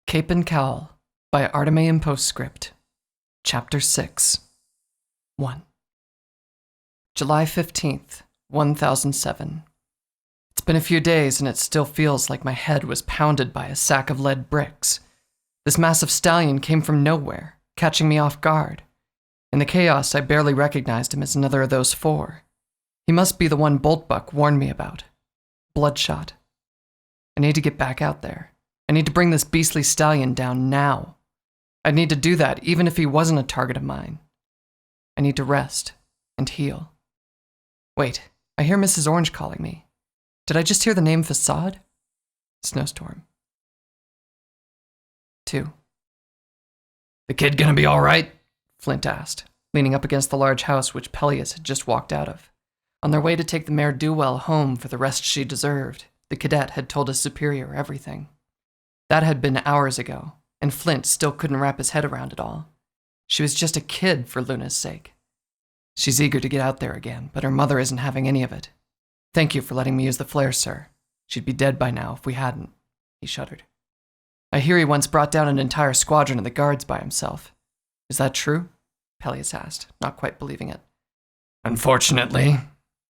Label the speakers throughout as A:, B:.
A: Cape and Cowl by Artimae in Postscript. Chapter 6. 1. July 15th, 1007. It's been a few days and it still feels like my head was pounded by a sack of lead bricks. This massive stallion came from nowhere, catching me off guard. In the chaos, I barely recognized him as another of those four. He must be the one Boltbuck warned me about. Bloodshot. I need to get back out there. I need to bring this beastly stallion down now. I'd need to do that even if he wasn't a target of mine. I need to rest and heal. Wait, I hear Mrs. Orange calling me. Did I just hear the name Facade? Snowstorm. 2.
B: The kid gonna be all right?
A: Flyntt asked, leaning up against the large house which Pelleas had just walked out of. On their way to take the mare-do-well home for the rest she deserved, the cadet had told his superior everything. That had been hours ago, and Flyntt still couldn't wrap his head around it all. She was just a kid for Luna's sake. She's eager to get out there again, but her mother isn't having any of it. Thank you for letting me use the flare, sir. She'd be dead by now if we hadn't. He shuddered. I hear he once brought down an entire squadron of the guards by himself. Is that true? Pelleas asked, not quite believing it.
B: Unfortunately,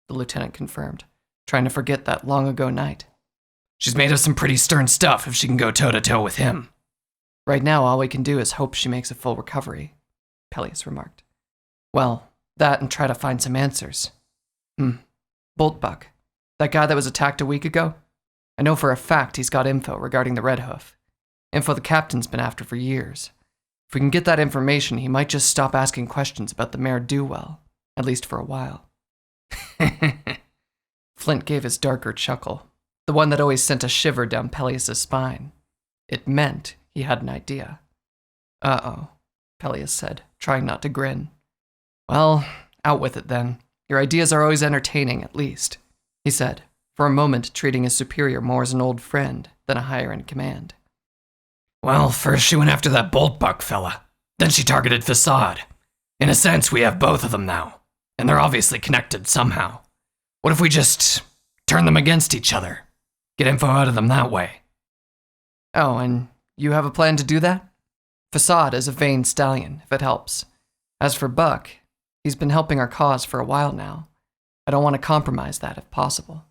A: the lieutenant confirmed, trying to forget that long-ago night.
B: She's made of some pretty stern stuff if she can go toe-to-toe with him.
A: Right now, all we can do is hope she makes a full recovery, Pelleas remarked. Well, that and try to find some answers. Boltbuck, that guy that was attacked a week ago? I know for a fact he's got info regarding the Red Hoof. Info the captain's been after for years. If we can get that information, he might just stop asking questions about the mare-do-well, at least for a while. Flyntt gave his darker chuckle, the one that always sent a shiver down Pelleas' spine. It meant he had an idea. Uh-oh, Pelleas said, trying not to grin. Well, out with it then. Your ideas are always entertaining, at least, he said, for a moment treating his superior more as an old friend than a higher in command.
B: Well, first she went after that Boltbuck fella. Then she targeted Facade. In a sense, we have both of them now, and they're obviously connected somehow. What if we just turn them against each other? Get info out of them that way.
A: Oh, and you have a plan to do that? Facade is a vain stallion, if it helps. As for Buck, he's been helping our cause for a while now. I don't want to compromise that if possible.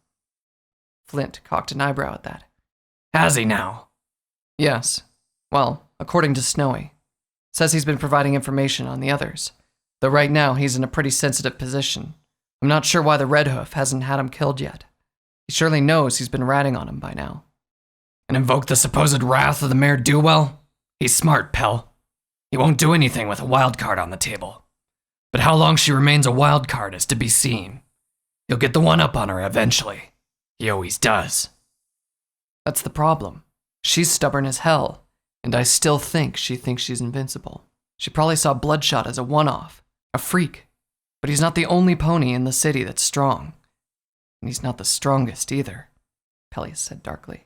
A: Flyntt cocked an eyebrow at that.
B: Has he now?
A: Yes. Well, according to Snowy. Says he's been providing information on the others. Though right now he's in a pretty sensitive position. I'm not sure why the Red Hoof hasn't had him killed yet. He surely knows he's been ratting on him by now.
B: And invoke the supposed wrath of the mare-do-well? He's smart, Pell. He won't do anything with a wild card on the table. But how long she remains a wild card is to be seen. He'll get the one-up on her eventually. He always does.
A: That's the problem. She's stubborn as hell, and I still think she thinks she's invincible. She probably saw Bloodshot as a one-off, a freak. But he's not the only pony in the city that's strong. And he's not the strongest either, Pelleas said darkly.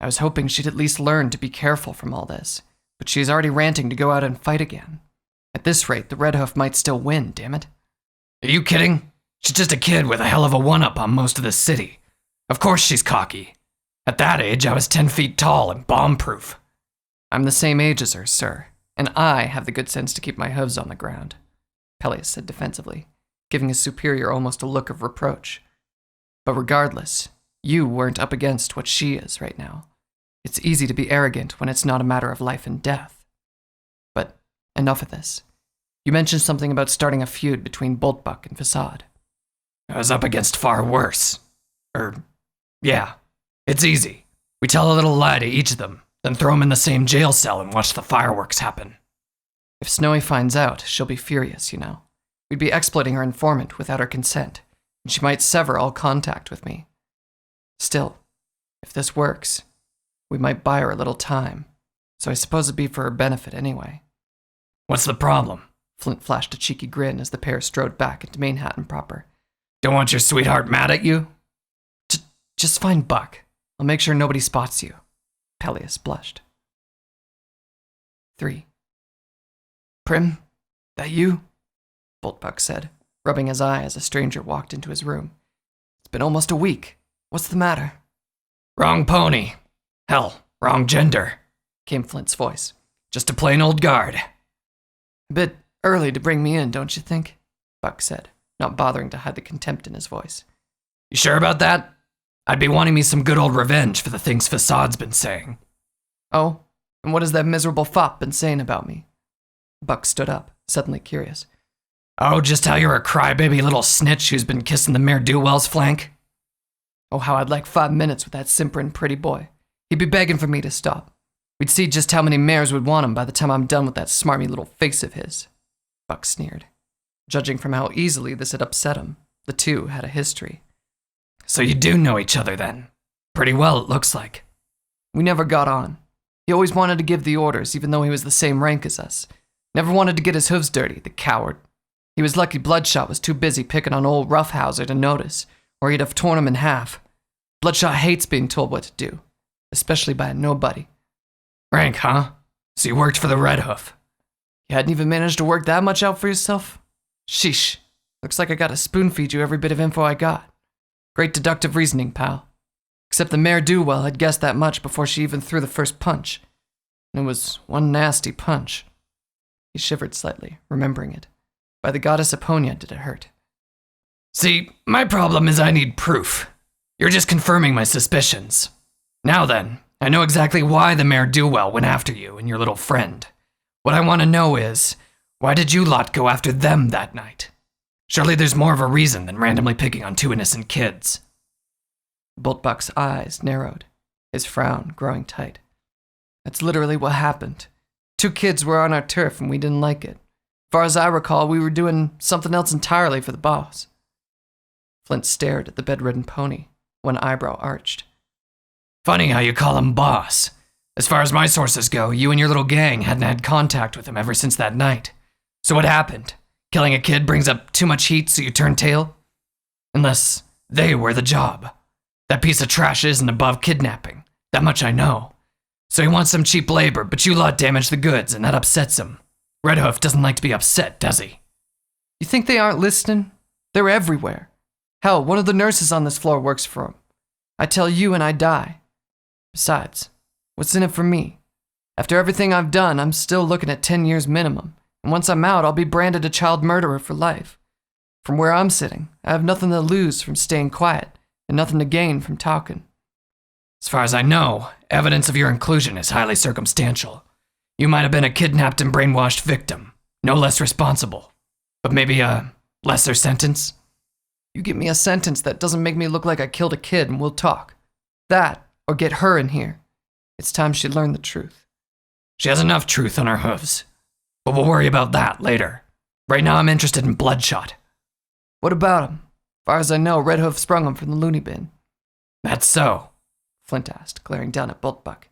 A: I was hoping she'd at least learn to be careful from all this, but she's already ranting to go out and fight again. At this rate, the Red Hoof might still win, damn it.
B: Are you kidding? She's just a kid with a hell of a one-up on most of the city. Of course she's cocky. At that age, I was 10 feet tall and bomb-proof.
A: I'm the same age as her, sir, and I have the good sense to keep my hooves on the ground, Pelleas said defensively, giving his superior almost a look of reproach. But regardless, you weren't up against what she is right now. It's easy to be arrogant when it's not a matter of life and death. But enough of this. You mentioned something about starting a feud between Boltbuck and Facade.
B: I was up against far worse. Yeah, it's easy. We tell a little lie to each of them, then throw them in the same jail cell and watch the fireworks happen.
A: If Snowy finds out, she'll be furious, you know. We'd be exploiting her informant without her consent, and she might sever all contact with me. Still, if this works, we might buy her a little time, so I suppose it'd be for her benefit anyway.
B: What's the problem?
A: Flyntt flashed a cheeky grin as the pair strode back into Manhattan proper.
B: Don't want your sweetheart mad at you?
A: Just find Buck. I'll make sure nobody spots you. Pelleas blushed. 3. Prim, that you? Boltbuck said, rubbing his eye as a stranger walked into his room. It's been almost a week. What's the matter?
B: Wrong pony. Hell, wrong gender.
A: came Flynt's voice.
B: Just a plain old guard.
A: A bit early to bring me in, don't you think? Buck said, not bothering to hide the contempt in his voice.
B: You sure about that? I'd be wanting me some good old revenge for the things Fassad's been saying.
A: Oh, and what has that miserable fop been saying about me? Buck stood up, suddenly curious.
B: Oh, just how you're a crybaby little snitch who's been kissing the mare-do-well's flank?
A: Oh, how I'd like 5 minutes with that simpering pretty boy. He'd be begging for me to stop. We'd see just how many mares would want him by the time I'm done with that smarmy little face of his. Buck sneered. Judging from how easily this had upset him, the two had a history.
B: So you do know each other then? Pretty well, it looks like.
A: We never got on. He always wanted to give the orders, even though he was the same rank as us. Never wanted to get his hooves dirty, the coward. He was lucky Bloodshot was too busy picking on old Roughhouser to notice, or he'd have torn him in half. Bloodshot hates being told what to do, especially by a nobody.
B: Rank, huh? So you worked for the Red Hoof.
A: You hadn't even managed to work that much out for yourself? Sheesh. Looks like I gotta spoon-feed you every bit of info I got. Great deductive reasoning, pal. Except the mare-do-well had guessed that much before she even threw the first punch. And it was one nasty punch. He shivered slightly, remembering it. By the goddess Aponia did it hurt.
B: See, my problem is I need proof. You're just confirming my suspicions. Now then, I know exactly why the mare-do-well went after you and your little friend. What I want to know is, why did you lot go after them that night? Surely there's more of a reason than randomly picking on two innocent kids.
A: Boltbuck's eyes narrowed, his frown growing tight. That's literally what happened. 2 kids were on our turf and we didn't like it. As far as I recall, we were doing something else entirely for the boss. Flint stared at the bedridden pony, one eyebrow arched.
B: Funny how you call him boss. As far as my sources go, you and your little gang hadn't had contact with him ever since that night. So what happened? Killing a kid brings up too much heat so you turn tail? Unless they were the job. That piece of trash isn't above kidnapping. That much I know. So he wants some cheap labor, but you lot damaged the goods and that upsets him. Red Hoof doesn't like to be upset, does he?
A: You think they aren't listening? They're everywhere. Hell, one of the nurses on this floor works for him. I tell you and I die. Besides, what's in it for me? After everything I've done, I'm still looking at 10 years minimum. And once I'm out, I'll be branded a child murderer for life. From where I'm sitting, I have nothing to lose from staying quiet and nothing to gain from talking.
B: As far as I know, evidence of your inclusion is highly circumstantial. You might have been a kidnapped and brainwashed victim, no less responsible. But maybe a lesser sentence?
A: You give me a sentence that doesn't make me look like I killed a kid and we'll talk. That, or get her in here. It's time she learned the truth.
B: She has enough truth on her hooves. But we'll worry about that later. Right now I'm interested in Bloodshot.
A: What about him? As far as I know, Red Hoof sprung him from the loony bin.
B: That's so,
A: Flint asked, glaring down at Boltbuck.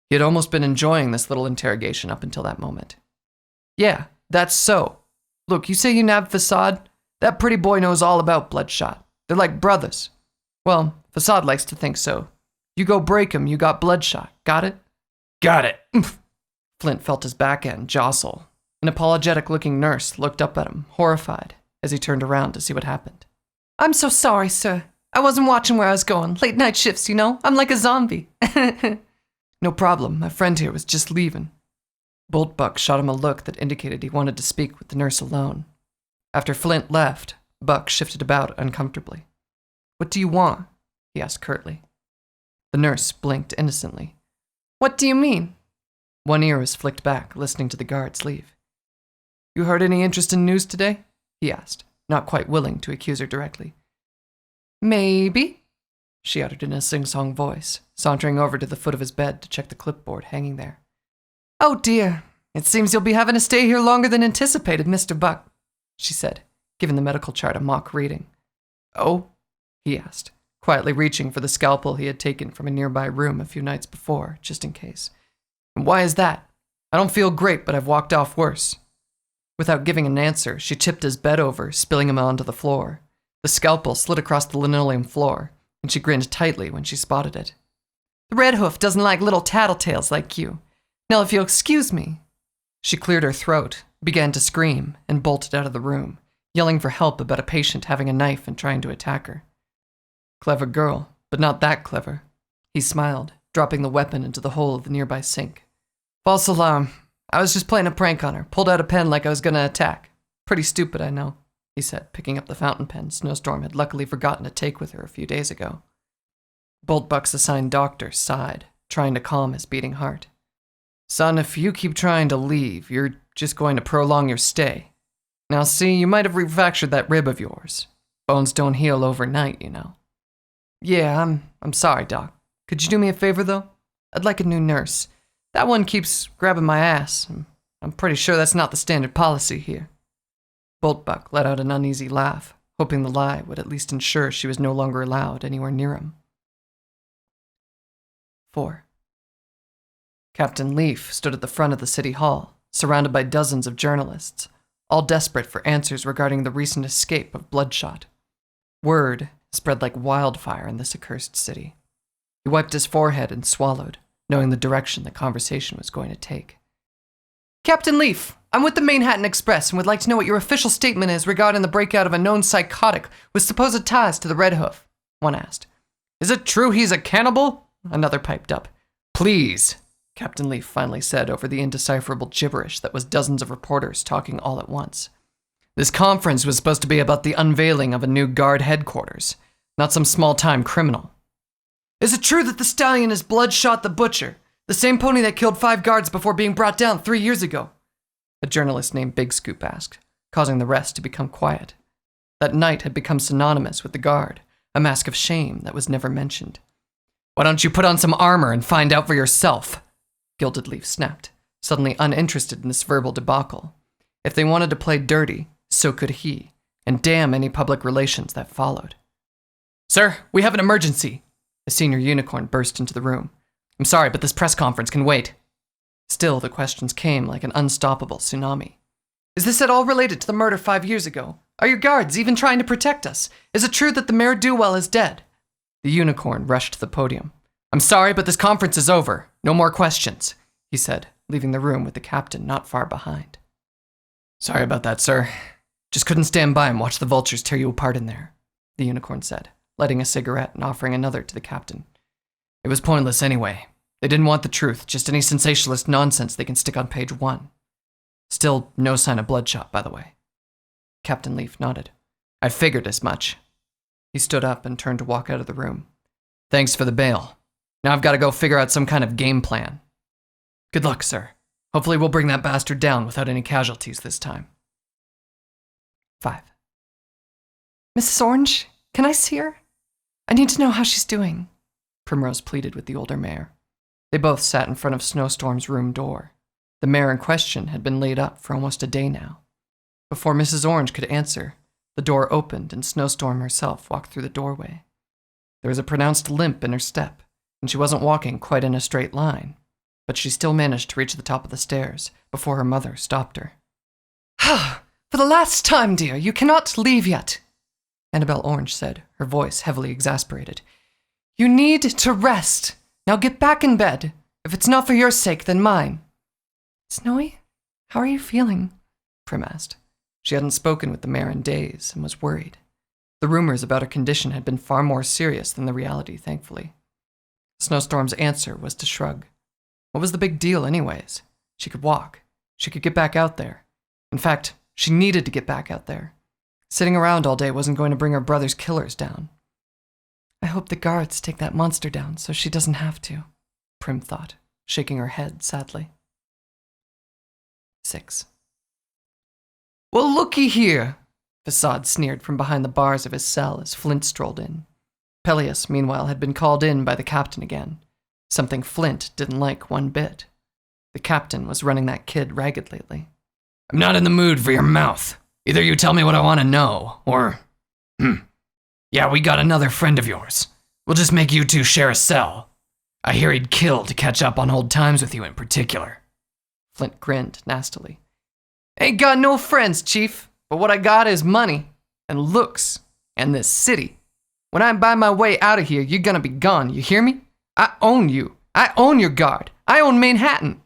A: He had almost been enjoying this little interrogation up until that moment. Yeah, that's so. Look, you say you nabbed Fassad? That pretty boy knows all about Bloodshot. They're like brothers. Well, Fassad likes to think so. You go break him, you got Bloodshot. Got it?
B: Got it.
A: Flint felt his back end jostle. An apologetic-looking nurse looked up at him, horrified, as he turned around to see what happened. I'm so sorry, sir. I wasn't watching where I was going. Late night shifts, you know? I'm like a zombie. No problem. My friend here was just leaving. Boltbuck shot him a look that indicated he wanted to speak with the nurse alone. After Flint left, Buck shifted about uncomfortably. What do you want? He asked curtly. The nurse blinked innocently. What do you mean? One ear was flicked back, listening to the guards leave. You heard any interesting news today? He asked, not quite willing to accuse her directly. Maybe, she uttered in a sing-song voice, sauntering over to the foot of his bed to check the clipboard hanging there. Oh dear, it seems you'll be having to stay here longer than anticipated, Mr. Buck, she said, giving the medical chart a mock reading. Oh? He asked, quietly reaching for the scalpel he had taken from a nearby room a few nights before, just in case. And why is that? I don't feel great, but I've walked off worse. Without giving an answer, she tipped his bed over, spilling him onto the floor. The scalpel slid across the linoleum floor, and she grinned tightly when she spotted it. The Red Hoof doesn't like little tattletales like you. Now, if you'll excuse me. She cleared her throat, began to scream, and bolted out of the room, yelling for help about a patient having a knife and trying to attack her. Clever girl, but not that clever. He smiled, dropping the weapon into the hole of the nearby sink. False alarm. I was just playing a prank on her. Pulled out a pen like I was gonna attack. Pretty stupid, I know, he said, picking up the fountain pen Snowstorm had luckily forgotten to take with her a few days ago. Boltbuck's assigned doctor sighed, trying to calm his beating heart. Son, if you keep trying to leave, you're just going to prolong your stay. Now see, you might have refractured that rib of yours. Bones don't heal overnight, you know. Yeah, I'm sorry, Doc. Could you do me a favor, though? I'd like a new nurse. That one keeps grabbing my ass. I'm pretty sure that's not the standard policy here. Boltbuck let out an uneasy laugh, hoping the lie would at least ensure she was no longer allowed anywhere near him. 4. Captain Leaf stood at the front of the city hall, surrounded by dozens of journalists, all desperate for answers regarding the recent escape of Bloodshot. Word spread like wildfire in this accursed city. He wiped his forehead and swallowed, knowing the direction the conversation was going to take. Captain Leaf, I'm with the Manhattan Express and would like to know what your official statement is regarding the breakout of a known psychotic with supposed ties to the Red Hoof, one asked. Is it true he's a cannibal? Another piped up. Please, Captain Leaf finally said over the indecipherable gibberish that was dozens of reporters talking all at once. This conference was supposed to be about the unveiling of a new guard headquarters, not some small-time criminal. Is it true that the stallion is Bloodshot the Butcher, the same pony that killed 5 guards before being brought down 3 years ago? A journalist named Big Scoop asked, causing the rest to become quiet. That night had become synonymous with the guard, a mask of shame that was never mentioned. Why don't you put on some armor and find out for yourself? Gilded Leaf snapped, suddenly uninterested in this verbal debacle. If they wanted to play dirty, so could he, and damn any public relations that followed. Sir, we have an emergency. A senior unicorn burst into the room. I'm sorry, but this press conference can wait. Still, the questions came like an unstoppable tsunami. Is this at all related to the murder 5 years ago? Are your guards even trying to protect us? Is it true that the mare-do-well is dead? The unicorn rushed to the podium. I'm sorry, but this conference is over. No more questions, he said, leaving the room with the captain not far behind. Sorry about that, sir. Just couldn't stand by and watch the vultures tear you apart in there, the unicorn said, lighting a cigarette and offering another to the captain. It was pointless anyway. They didn't want the truth, just any sensationalist nonsense they can stick on page 1. Still no sign of Bloodshot, by the way. Captain Leaf nodded. I figured as much. He stood up and turned to walk out of the room. Thanks for the bail. Now I've got to go figure out some kind of game plan. Good luck, sir. Hopefully we'll bring that bastard down without any casualties this time. 5. Mrs. Orange, can I see her? I need to know how she's doing, Primrose pleaded with the older mare. They both sat in front of Snowstorm's room door. The mare in question had been laid up for almost a day now. Before Mrs. Orange could answer, the door opened and Snowstorm herself walked through the doorway. There was a pronounced limp in her step, and she wasn't walking quite in a straight line, but she still managed to reach the top of the stairs before her mother stopped her. For the last time, dear, you cannot leave yet, Annabelle Orange said, her voice heavily exasperated. You need to rest. Now get back in bed. If it's not for your sake, then mine. Snowy, how are you feeling? Prim asked. She hadn't spoken with the mare in days and was worried. The rumors about her condition had been far more serious than the reality, thankfully. Snowstorm's answer was to shrug. What was the big deal anyways? She could walk. She could get back out there. In fact, she needed to get back out there. Sitting around all day wasn't going to bring her brother's killers down. I hope the guards take that monster down so she doesn't have to, Prim thought, shaking her head sadly. 6. Well, looky here, Facade sneered from behind the bars of his cell as Flint strolled in. Pelleas, meanwhile, had been called in by the captain again, something Flint didn't like one bit. The captain was running that kid ragged lately. I'm not in the mood for your mouth. Either you tell me what I want to know, or... Yeah, we got another friend of yours. We'll just make you two share a cell. I hear he'd kill to catch up on old times with you in particular. Flint grinned nastily. Ain't got no friends, Chief, but what I got is money, and looks, and this city. When I buy my way out of here, you're gonna be gone, you hear me? I own you. I own your guard. I own Manhattan.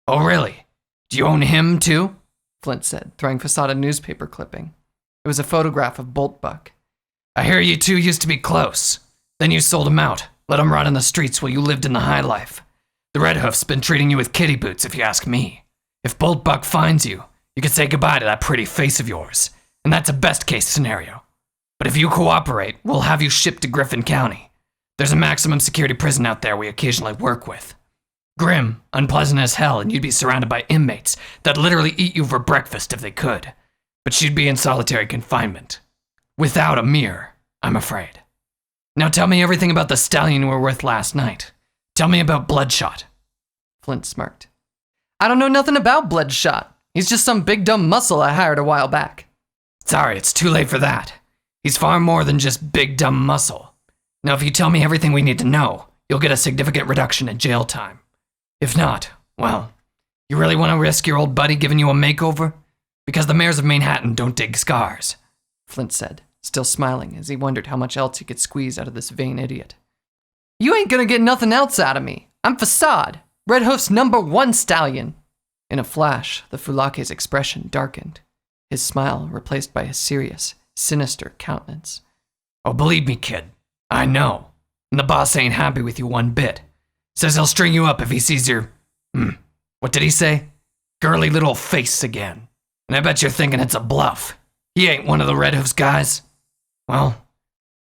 A: Oh, really? Do you own him, too? Flint said, throwing Facade a newspaper clipping. It was a photograph of Boltbuck. I hear you two used to be close. Then you sold him out.
B: Let him rot in the streets while you lived in the high life. The Red Hoof's been treating you with kitty boots, if you ask me. If Boltbuck finds you, you can say goodbye to that pretty face of yours, and that's a best-case scenario. But if you cooperate, we'll have you shipped to Griffin County. There's a maximum security prison out there we occasionally work with. Grim, unpleasant as hell, and you'd be surrounded by inmates that'd literally eat you for breakfast if they could. But she'd be in solitary confinement. Without a mirror, I'm afraid. Now tell me everything about the stallion you were with last night. Tell me about Bloodshot.
A: Flint smirked. I don't know nothing about Bloodshot. He's just some big dumb muscle I hired a while back.
B: Sorry, it's too late for that. He's far more than just big dumb muscle. Now if you tell me everything we need to know, you'll get a significant reduction in jail time. If not, well, you really want to risk your old buddy giving you a makeover? Because the mayors of Manhattan don't dig scars,
A: Flint said, still smiling as he wondered how much else he could squeeze out of this vain idiot. You ain't gonna get nothing else out of me. I'm Facade, Red Hoof's #1 stallion. In a flash, the Fulake's expression darkened, his smile replaced by a serious, sinister countenance.
B: Oh, believe me, kid, I know. And the boss ain't happy with you one bit. Says he'll string you up if he sees your, what did he say? Girly little face again. And I bet you're thinking it's a bluff. He ain't one of the Red Hoof's guys. Well,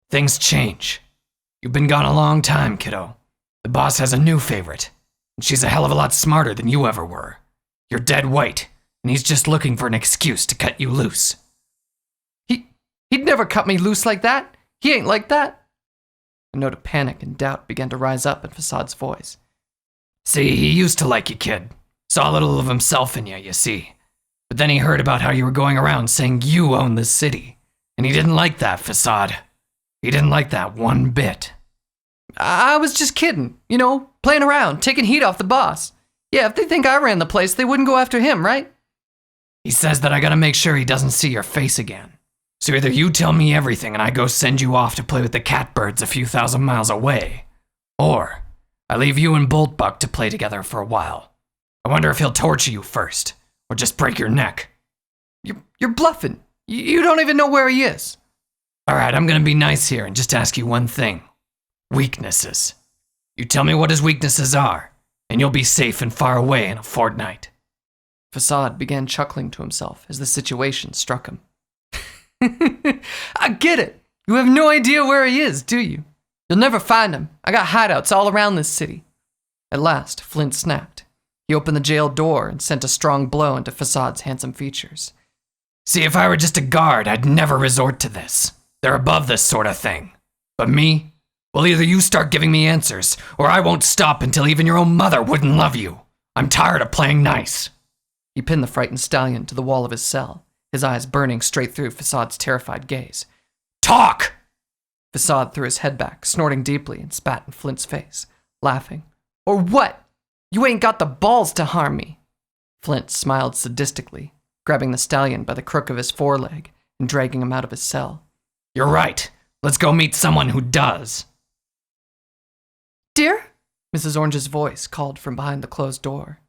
B: things change. You've been gone a long time, kiddo. The boss has a new favorite, and she's a hell of a lot smarter than you ever were. You're dead white, and he's just looking for an excuse to cut you loose.
A: He'd never cut me loose like that. He ain't like that. A note of panic and doubt began to rise up in Facade's voice.
B: See, he used to like you, kid. Saw a little of himself in you, you see. But then he heard about how you were going around saying you own this city. And he didn't like that, Facade. He didn't like that one bit.
A: I was just kidding, playing around, taking heat off the boss. Yeah, if they think I ran the place, they wouldn't go after him, right?
B: He says that I gotta make sure he doesn't see your face again. So either you tell me everything and I go send you off to play with the catbirds a few thousand miles away, or I leave you and Boltbuck to play together for a while. I wonder if he'll torture you first, or just break your neck.
A: You're bluffing. You don't even know where he is.
B: All right, I'm gonna be nice here and just ask you one thing. Weaknesses. You tell me what his weaknesses are, and you'll be safe and far away in a fortnight.
A: Facade began chuckling to himself as the situation struck him. I get it. You have no idea where he is, do you? You'll never find him. I got hideouts all around this city. At last, Flint snapped. He opened the jail door and sent a strong blow into Facade's handsome features.
B: See, if I were just a guard, I'd never resort to this. They're above this sort of thing. But me? Well, either you start giving me answers, or I won't stop until even your own mother wouldn't love you. I'm tired of playing nice.
A: He pinned the frightened stallion to the wall of his cell, his eyes burning straight through Facade's terrified gaze.
B: Talk!
A: Facade threw his head back, snorting deeply, and spat in Flint's face, laughing. Or what? You ain't got the balls to harm me. Flint smiled sadistically, grabbing the stallion by the crook of his foreleg and dragging him out of his cell.
B: You're right. Let's go meet someone who does.
A: Dear? Mrs. Orange's voice called from behind the closed door.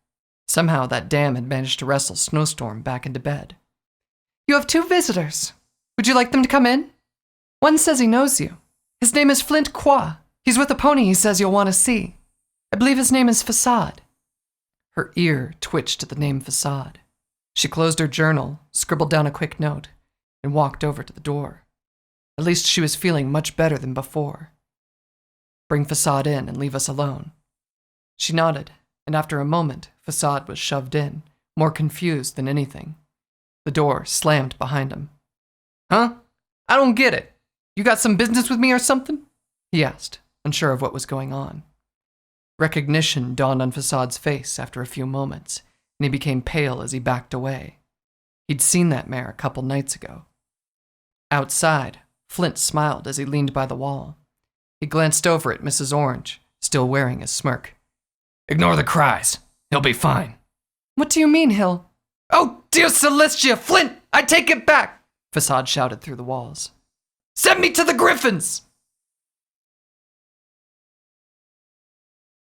A: Somehow that dam had managed to wrestle Snowstorm back into bed. You have 2 visitors. Would you like them to come in? One says he knows you. His name is Flint Qua. He's with a pony he says you'll want to see. I believe his name is Facade. Her ear twitched at the name Facade. She closed her journal, scribbled down a quick note, and walked over to the door. At least she was feeling much better than before. Bring Facade in and leave us alone. She nodded, and after a moment, Facade was shoved in, more confused than anything. The door slammed behind him. Huh? I don't get it. You got some business with me or something? He asked, unsure of what was going on. Recognition dawned on Facade's face after a few moments, and he became pale as he backed away. He'd seen that mare a couple nights ago. Outside, Flint smiled as he leaned by the wall. He glanced over at Mrs. Orange, still wearing his smirk.
B: Ignore the cries. He'll be fine.
A: What do you mean, Hill? Oh, dear Celestia, Flint! I take it back! Facade shouted through the walls. Send me to the Griffins!